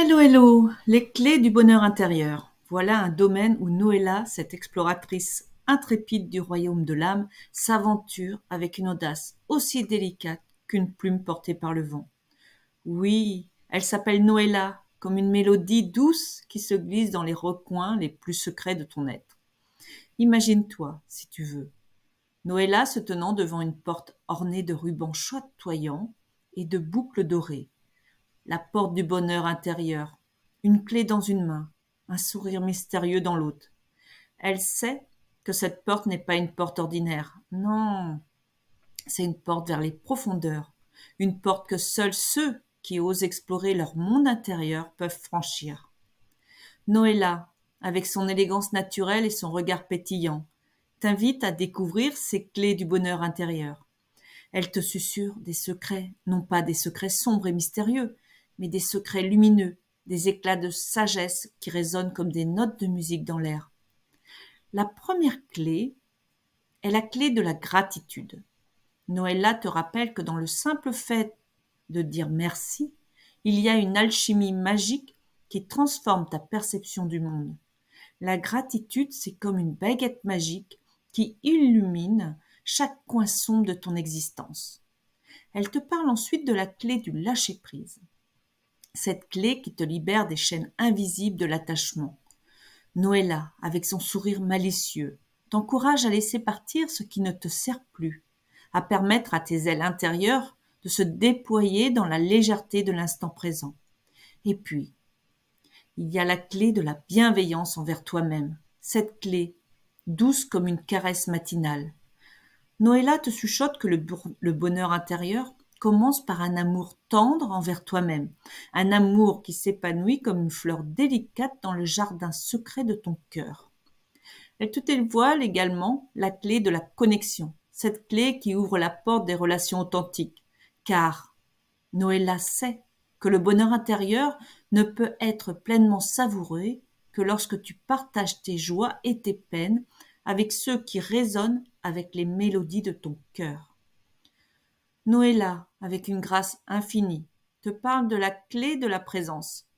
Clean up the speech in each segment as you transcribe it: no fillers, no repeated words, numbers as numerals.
Hello, hello, les clés du bonheur intérieur. Voilà un domaine où Noëlla, cette exploratrice intrépide du royaume de l'âme, s'aventure avec une audace aussi délicate qu'une plume portée par le vent. Oui, elle s'appelle Noëlla, comme une mélodie douce qui se glisse dans les recoins les plus secrets de ton être. Imagine-toi, si tu veux, Noëlla se tenant devant une porte ornée de rubans chatoyants et de boucles dorées. La porte du bonheur intérieur, une clé dans une main, un sourire mystérieux dans l'autre. Elle sait que cette porte n'est pas une porte ordinaire. Non, c'est une porte vers les profondeurs, une porte que seuls ceux qui osent explorer leur monde intérieur peuvent franchir. Noëlla, avec son élégance naturelle et son regard pétillant, t'invite à découvrir ces clés du bonheur intérieur. Elle te susurre des secrets, non pas des secrets sombres et mystérieux, mais des secrets lumineux, des éclats de sagesse qui résonnent comme des notes de musique dans l'air. La première clé est la clé de la gratitude. Noëlla te rappelle que dans le simple fait de dire merci, il y a une alchimie magique qui transforme ta perception du monde. La gratitude, c'est comme une baguette magique qui illumine chaque coin sombre de ton existence. Elle te parle ensuite de la clé du lâcher-prise. Cette clé qui te libère des chaînes invisibles de l'attachement. Noëlla, avec son sourire malicieux, t'encourage à laisser partir ce qui ne te sert plus, à permettre à tes ailes intérieures de se déployer dans la légèreté de l'instant présent. Et puis, il y a la clé de la bienveillance envers toi-même. Cette clé, douce comme une caresse matinale. Noëlla te chuchote que le bonheur intérieur commence par un amour tendre envers toi-même, un amour qui s'épanouit comme une fleur délicate dans le jardin secret de ton cœur. Elle te dévoile également la clé de la connexion, cette clé qui ouvre la porte des relations authentiques, car Noëlla sait que le bonheur intérieur ne peut être pleinement savouré que lorsque tu partages tes joies et tes peines avec ceux qui résonnent avec les mélodies de ton cœur. Noëlla, avec une grâce infinie, te parle de la clé de la présence.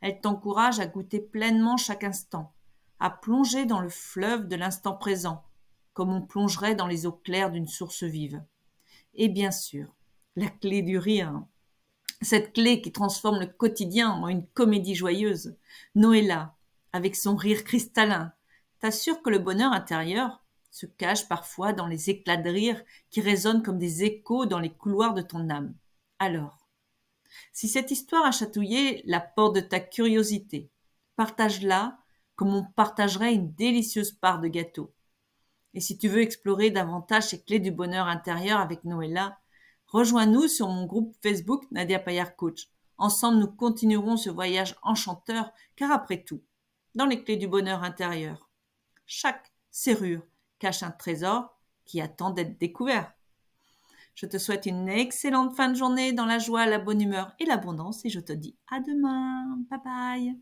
Elle t'encourage à goûter pleinement chaque instant, à plonger dans le fleuve de l'instant présent, comme on plongerait dans les eaux claires d'une source vive. Et bien sûr, la clé du rire. Cette clé qui transforme le quotidien en une comédie joyeuse. Noëlla, avec son rire cristallin, t'assure que le bonheur intérieur se cache parfois dans les éclats de rire qui résonnent comme des échos dans les couloirs de ton âme. Alors, si cette histoire a chatouillé la porte de ta curiosité, partage-la comme on partagerait une délicieuse part de gâteau. Et si tu veux explorer davantage ces clés du bonheur intérieur avec Noëlla, rejoins-nous sur mon groupe Facebook Nadia Payard Coach. Ensemble, nous continuerons ce voyage enchanteur, car après tout, dans les clés du bonheur intérieur, chaque serrure cache un trésor qui attend d'être découvert. Je te souhaite une excellente fin de journée dans la joie, la bonne humeur et l'abondance et je te dis à demain. Bye bye.